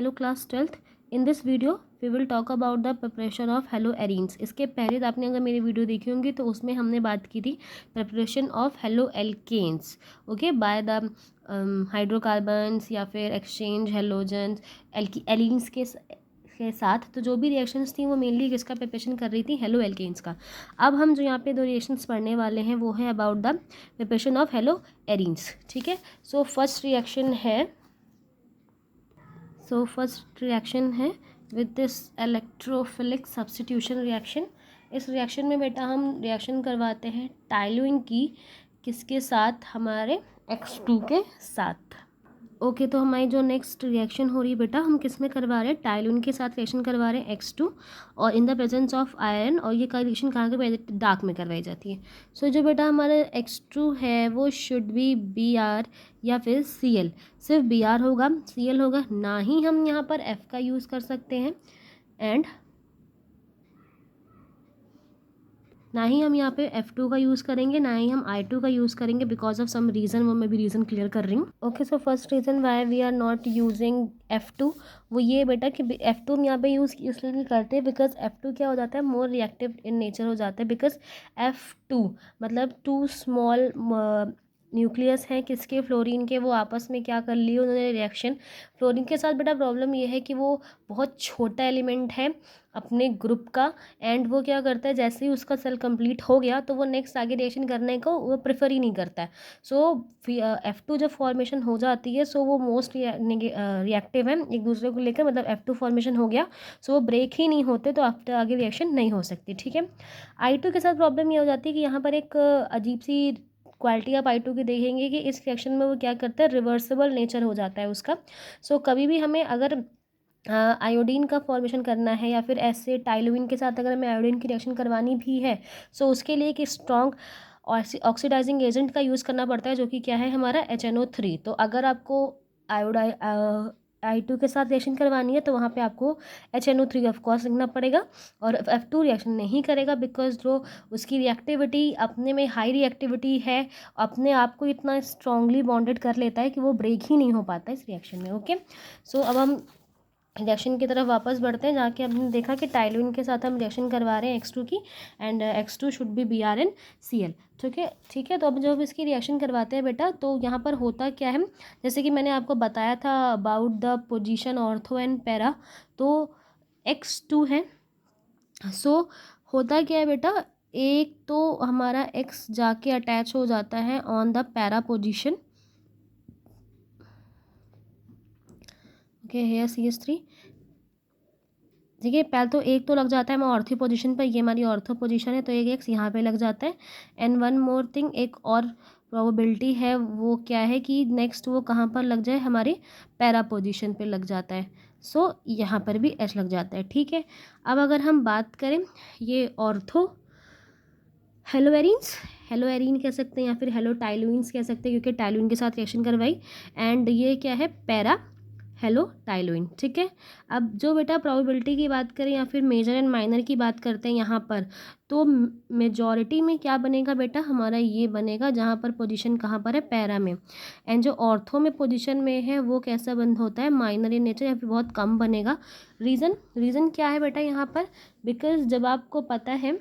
Hello class 12th। In this video we will talk about the preparation of haloarenes. इसके पहले आपने अगर मेरी वीडियो देखी होंगी तो उसमें हमने बात की थी preparation of haloalkanes, okay, by the hydrocarbons या फिर एक्सचेंज हेलोजन्स एलीन्स के साथ। तो जो भी रिएक्शंस थी वो मेनली किसका प्रिपरेशन कर रही थी, हेलो एल्केन्स का। अब हम जो यहाँ पे दो रिएक्शंस पढ़ने वाले हैं वो है about the preparation of hello arenes, ठीक है। सो फर्स्ट रिएक्शन है with this electrophilic substitution reaction. इस रिएक्शन में बेटा हम रिएक्शन करवाते हैं टाइलुइन की किसके साथ, हमारे X2 के साथ। ओके, तो हमारी जो नेक्स्ट रिएक्शन हो रही है बेटा, हम किस में करवा रहे हैं, टाइलुइन के साथ रिएक्शन करवा रहे हैं X2 और in the presence of iron. और ये रिएक्शन कहाँ करवाई जाती है, डार्क में करवाई जाती है। सो जो बेटा हमारा X2 है वो शुड बी Br या फिर Cl। सिर्फ Br होगा, Cl होगा, ना ही हम यहाँ पर F का यूज़ कर सकते हैं एंड ना ही हम यहाँ पे F2 का यूज़ करेंगे, ना ही हम I2 का यूज़ करेंगे बिकॉज ऑफ सम रीज़न। वो मैं भी रीज़न क्लियर कर रही हूँ। Okay, so first reason why we are not using F2 वो ये बेटा कि F2 हम यहाँ पे यूज़ इसलिए नहीं करते बिकॉज F2 क्या हो जाता है, मोर रिएक्टिव इन नेचर हो जाता है। बिकॉज F2 मतलब टू स्मॉल न्यूक्लियस हैं किसके, फ्लोरीन के। वो आपस में क्या कर लिए उन्होंने रिएक्शन। फ्लोरीन के साथ बेटा प्रॉब्लम ये है कि वो बहुत छोटा एलिमेंट है अपने ग्रुप का एंड वो क्या करता है, जैसे ही उसका सेल कंप्लीट हो गया तो वो नेक्स्ट आगे रिएक्शन करने को वो प्रेफर ही नहीं करता है। सो F2 जब फॉर्मेशन हो जाती है सो वो मोस्ट रिएक्टिव है एक दूसरे को लेकर। मतलब F2 फॉर्मेशन हो गया सो वो ब्रेक ही नहीं होते, तो आफ्टर आगे रिएक्शन नहीं हो सकती, ठीक है। I2 के साथ प्रॉब्लम ये हो जाती है कि यहाँ पर एक अजीब सी क्वालिटी आप I2 की देखेंगे कि इस रिएक्शन में वो क्या करता है, रिवर्सिबल नेचर हो जाता है उसका। सो कभी भी हमें अगर आयोडीन का फॉर्मेशन करना है या फिर ऐसे टाइलुइन के साथ अगर हमें आयोडीन की रिएक्शन करवानी भी है सो उसके लिए एक स्ट्रॉन्ग ऑक्सीडाइजिंग एजेंट का यूज़ करना पड़ता है जो कि क्या है, हमारा HNO3। तो अगर आपको आयोडाइ I2 के साथ रिएक्शन करवानी है तो वहाँ पे आपको HNO3 ऑफ कोर्स लिखना पड़ेगा और F2 रिएक्शन नहीं करेगा बिकॉज जो उसकी रिएक्टिविटी अपने में हाई रिएक्टिविटी है, अपने आप को इतना स्ट्रांगली बॉन्डेड कर लेता है कि वो ब्रेक ही नहीं हो पाता इस रिएक्शन में। ओके, सो अब हम रिएक्शन की तरफ वापस बढ़ते हैं। जाके हमने देखा कि टाइलुइन के साथ हम रिएक्शन करवा रहे हैं X2 की and X2 should be BrNCl, ठीक है। तो अब जब इसकी रिएक्शन करवाते हैं बेटा तो यहाँ पर होता क्या है, जैसे कि मैंने आपको बताया था about the position ortho and para. तो X2 है, सो होता क्या है बेटा, एक तो हमारा X जाके अटैच हो जाता है on the para position, okay, here CH3, ठीक है। पहले तो एक तो लग जाता है मैं ऑर्थो पोजीशन पर, ये हमारी ऑर्थो पोजीशन है तो एक एक्स यहाँ पे लग जाता है। एंड वन मोर थिंग, एक और प्रोबेबिलिटी है वो क्या है कि नेक्स्ट वो कहाँ पर लग जाए, हमारे पैरा पोजीशन पे लग जाता है। सो यहाँ पर भी एच लग जाता है, ठीक है। अब अगर हम बात करें ये ऑर्थो हेलो एरीन कह सकते हैं या फिर हेलो टाइलुइन्स कह सकते हैं क्योंकि टाइलुइन के साथ रिएक्शन करवाई। एंड ये क्या है, पैरा हेलो टाइलुइन, ठीक है। अब जो बेटा प्रोबेबिलिटी की बात करें या फिर मेजर एंड माइनर की बात करते हैं यहाँ पर, तो मेजॉरिटी में क्या बनेगा बेटा, हमारा ये बनेगा जहाँ पर पोजीशन कहाँ पर है, पैरा में। एंड जो ऑर्थो में पोजीशन में है वो कैसा बंद होता है, माइनर इन नेचर या फिर बहुत कम बनेगा। रीज़न क्या है बेटा यहाँ पर, बिकॉज जब आपको पता है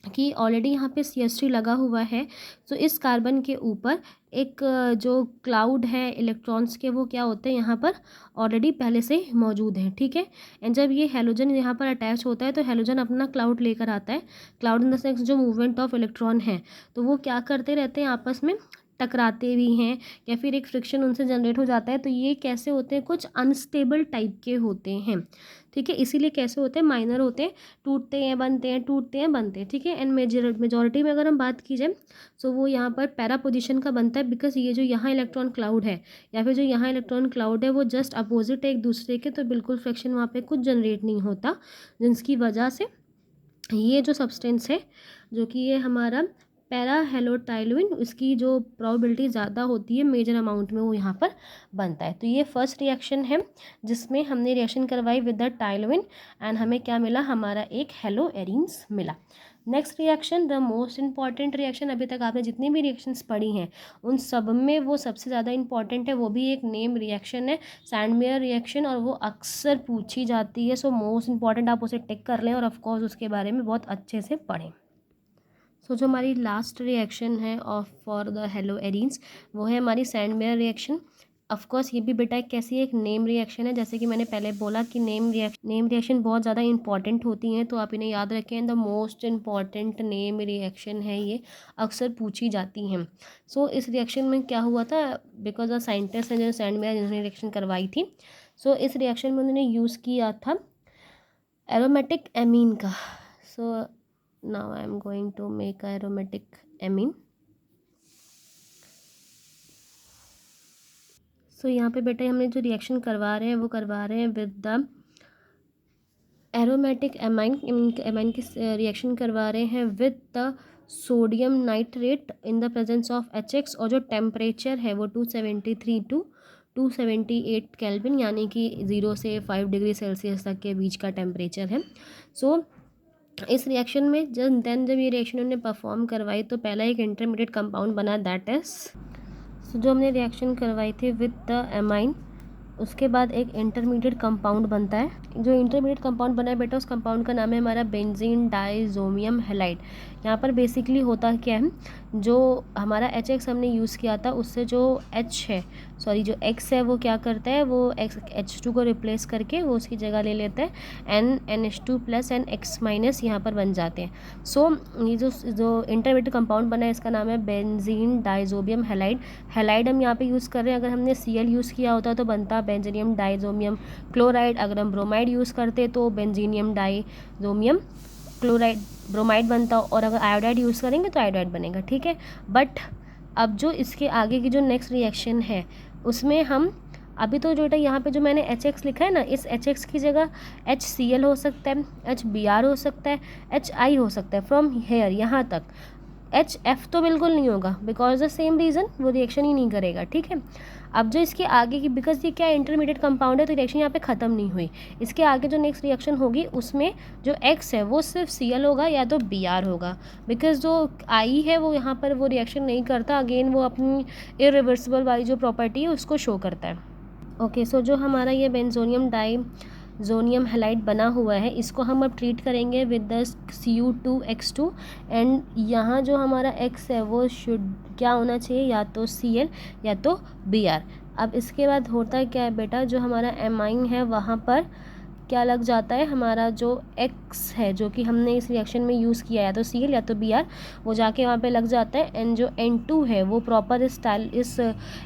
कि ऑलरेडी यहाँ पे CH3 लगा हुआ है तो इस कार्बन के ऊपर एक जो क्लाउड है इलेक्ट्रॉन्स के वो क्या होते हैं यहाँ पर ऑलरेडी पहले से मौजूद हैं, ठीक है। एंड जब ये हेलोजन यहाँ पर अटैच होता है तो हेलोजन अपना क्लाउड लेकर आता है। क्लाउड इन द सेंस जो मूवमेंट ऑफ इलेक्ट्रॉन है तो वो क्या करते रहते हैं, आपस में टकराते भी हैं या फिर एक फ्रिक्शन उनसे जनरेट हो जाता है। तो ये कैसे होते हैं, कुछ अनस्टेबल टाइप के होते हैं, ठीक है। इसीलिए कैसे होते हैं, माइनर होते हैं, टूटते हैं बनते हैं, टूटते हैं बनते हैं, ठीक है। एंड मेजॉरिटी में अगर हम बात की जाए तो वो यहाँ पर पैरा पोजीशन का बनता है बिकॉज ये जो यहाँ इलेक्ट्रॉन क्लाउड है या फिर जो यहाँ इलेक्ट्रॉन क्लाउड है वो जस्ट अपोजिट है एक दूसरे के, तो बिल्कुल फ्रिक्शन वहाँ पे कुछ जनरेट नहीं होता, जिसकी वजह से ये जो सब्सटेंस है जो कि ये हमारा पैरा हेलो टाइलुइन, इसकी जो प्रोबेबिलिटी ज़्यादा होती है मेजर अमाउंट में वो यहाँ पर बनता है। तो ये फर्स्ट रिएक्शन है जिसमें हमने रिएक्शन करवाई विद द टाइलुइन एंड हमें क्या मिला, हमारा एक हेलो एरीन्स मिला। Next reaction, the most important reaction, अभी तक आपने जितनी भी रिएक्शंस पढ़ी हैं उन सब में वो सबसे ज़्यादा इंपॉर्टेंट है, वो भी एक नेम रिएक्शन है, सैंडमेयर रिएक्शन, और वो अक्सर पूछी जाती है। सो मोस्ट इंपॉर्टेंट आप उसे टिक कर लें और ऑफकोर्स उसके बारे में बहुत अच्छे से पढ़ें। सो जो हमारी लास्ट रिएक्शन है of for the hello arenes, वो है हमारी सैंडमेयर रिएक्शन। ऑफकोर्स ये भी बेटा एक कैसी एक नेम रिएक्शन है, जैसे कि मैंने पहले बोला कि नेम रिएक्शन बहुत ज़्यादा इंपॉर्टेंट होती हैं, तो आप इन्हें याद रखें। The most important name reaction है ये, अक्सर पूछी जाती हैं। सो इस रिएक्शन में क्या हुआ था, बिकॉज द साइंटिस्ट ने जो सैंडमेयर रिएक्शन करवाई थी, सो इस रिएक्शन में उन्होंने यूज़ किया था एरोमेटिक एमीन का। सो now I am going to make aromatic amine। सो यहाँ पे बेटा हमने जो रिएक्शन करवा रहे हैं वो करवा रहे हैं विद द एरोमेटिक एमाइन की रिएक्शन करवा रहे हैं with the sodium nitrate in the presence of HX, और जो टेम्परेचर है वो 273 टू 278 केल्विन, यानी कि 0 से 5 डिग्री सेल्सियस तक के बीच का टेम्परेचर है। सो इस रिएक्शन में जब ये रिएक्शन उन्होंने परफॉर्म करवाई तो पहला एक इंटरमीडिएट कंपाउंड बना, दैट इज, सो जो हमने रिएक्शन करवाई थी विद द एमाइन, उसके बाद एक इंटरमीडिएट कंपाउंड बनता है। जो इंटरमीडिएट कंपाउंड बना है बेटा, उस कंपाउंड का नाम है हमारा बेंजीन डाइज़ोमियम हैलाइड। यहाँ पर बेसिकली होता क्या है, जो हमारा HX हमने यूज़ किया था उससे जो जो X है वो क्या करता है, वो H2 को रिप्लेस करके वो उसकी जगह ले लेता है NH2 प्लस NX माइनस यहाँ पर बन जाते हैं। सो ये जो इंटरमीडिएट कंपाउंड बना है इसका नाम है बेंजीन डाइज़ोमियम हैलाइड। हैलाइड हम यहाँ पे यूज़ कर रहे हैं, अगर हमने Cl यूज़ किया होता तो बनता बेंजीनियम डाइज़ोमियम क्लोराइड, अगर हम ब्रोमाइड यूज़ करते तो बेंजीनियम डाइज़ोमियम क्लोराइड ब्रोमाइड बनता, और अगर आयोडाइड यूज़ करेंगे तो आयोडाइड बनेगा, ठीक है। बट अब जो इसके आगे की जो नेक्स्ट रिएक्शन है उसमें हम अभी तो जो यहाँ पे जो मैंने HX लिखा है ना, इस HX की जगह HCl हो सकता है, HBr हो सकता है, HI हो सकता है, फ्रॉम हेयर यहाँ तक। HF तो बिल्कुल नहीं होगा, बिकॉज द सेम रीज़न, वो रिएक्शन ही नहीं करेगा, ठीक है। अब जो इसके आगे की, बिकॉज ये क्या इंटरमीडिएट कंपाउंड है तो रिएक्शन यहाँ पे ख़त्म नहीं हुई, इसके आगे जो नेक्स्ट रिएक्शन होगी उसमें जो X है वो सिर्फ Cl होगा या तो Br होगा, बिकॉज जो I है वो यहाँ पर वो रिएक्शन नहीं करता, अगेन वो अपनी इरिवर्सिबल वाली जो प्रॉपर्टी है उसको शो करता है। ओके, सो जो हमारा ये बेंजोनियम डाइज़ोनियम हैलाइड बना हुआ है इसको हम अब ट्रीट करेंगे विद द Cu2X2, एंड यहाँ जो हमारा X है वो शुड क्या होना चाहिए, या तो Cl या तो Br। अब इसके बाद होता है क्या है बेटा, जो हमारा एमाइन है वहाँ पर क्या लग जाता है, हमारा जो X है जो कि हमने इस रिएक्शन में यूज़ किया या तो Cl या तो Br, वो जाके वहाँ पे लग जाता है, एंड जो N2 है वो प्रॉपर इस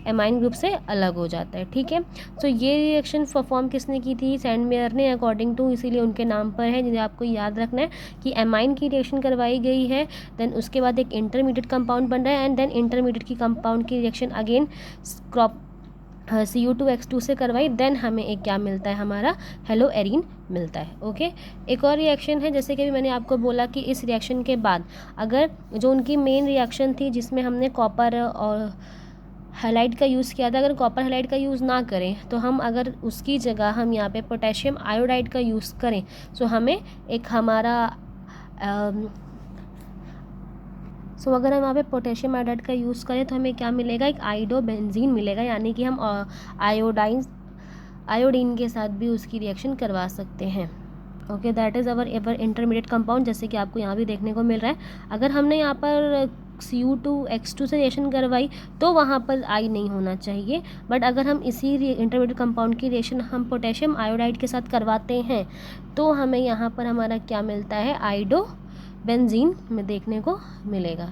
एमाइन ग्रुप से अलग हो जाता है, ठीक है। तो ये रिएक्शन परफॉर्म किसने की थी, सैंडमेयर ने, अकॉर्डिंग टू, इसीलिए उनके नाम पर है, जिन्हें आपको याद रखना है कि एमाइन की रिएक्शन करवाई गई है, देन उसके बाद एक इंटरमीडिएट कंपाउंड बन रहा है, एंड देन इंटरमीडिएट की कंपाउंड की रिएक्शन अगेन Cu2X2 से करवाई, देन हमें एक क्या मिलता है, हमारा हेलो एरीन मिलता है। ओके, एक और रिएक्शन है, जैसे कि अभी मैंने आपको बोला कि इस रिएक्शन के बाद अगर जो उनकी मेन रिएक्शन थी जिसमें हमने कॉपर और हैलाइड का यूज़ किया था, अगर कॉपर हैलाइड का यूज़ ना करें तो हम अगर उसकी जगह हम यहाँ पे पोटेशियम आयोडाइड का यूज़ करें, सो हमें एक हमारा अगर हम वहाँ पे पोटेशियम आयोडाइड का यूज़ करें तो हमें क्या मिलेगा, एक आयोडोबेंजीन मिलेगा, यानी कि हम आयोडीन के साथ भी उसकी रिएक्शन करवा सकते हैं। Okay, that is our intermediate compound, जैसे कि आपको यहाँ भी देखने को मिल रहा है। अगर हमने यहाँ पर Cu2X2 से रिएक्शन करवाई तो वहाँ पर I नहीं होना चाहिए, बट अगर हम इसी इंटरमीडिएट कंपाउंड की रिएक्शन हम पोटेशियम आयोडाइड के साथ करवाते हैं तो हमें यहाँ पर हमारा क्या मिलता है, आयोडोबेंजीन में देखने को मिलेगा,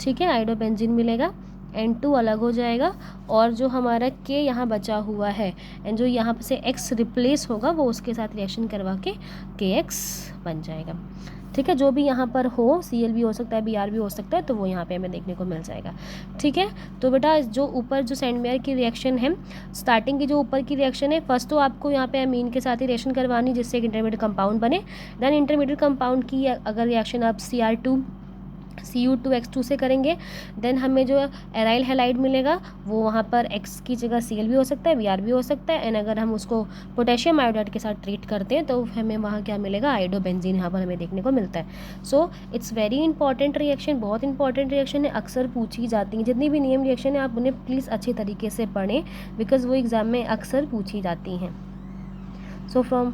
ठीक है, आयोडोबेंजीन मिलेगा, N2 अलग हो जाएगा, और जो हमारा K यहाँ बचा हुआ है एंड जो यहाँ से X रिप्लेस होगा वो उसके साथ रिएक्शन करवा के KX बन जाएगा, ठीक है। जो भी यहाँ पर हो, Cl भी हो सकता है, Br भी हो सकता है, तो वो यहाँ पे हमें देखने को मिल जाएगा, ठीक है। तो बेटा जो ऊपर जो सैंडमेयर की रिएक्शन है, स्टार्टिंग की जो ऊपर की रिएक्शन है, फर्स्ट तो आपको यहाँ पे अमीन के साथ ही रिएक्शन करवानी जिससे एक इंटरमीडिएट कंपाउंड बने, देन इंटरमीडिएट कंपाउंड की अगर रिएक्शन आप Cr2 Cu2X2 से करेंगे, देन हमें जो एराइल हैलाइड मिलेगा वो वहाँ पर X की जगह Cl भी हो सकता है, Br भी हो सकता है। एंड अगर हम उसको पोटेशियम आयोडाइड के साथ ट्रीट करते हैं तो हमें वहाँ क्या मिलेगा, आयोडोबेंजीन यहाँ पर हमें देखने को मिलता है। So it's very important reaction, बहुत इंपॉर्टेंट रिएक्शन है, अक्सर पूछी जाती हैं। जितनी भी नियम रिएक्शन है आप उन्हें प्लीज़ अच्छी तरीके से पढ़ें, बिकॉज वो एग्ज़ाम में अक्सर पूछी जाती हैं। So from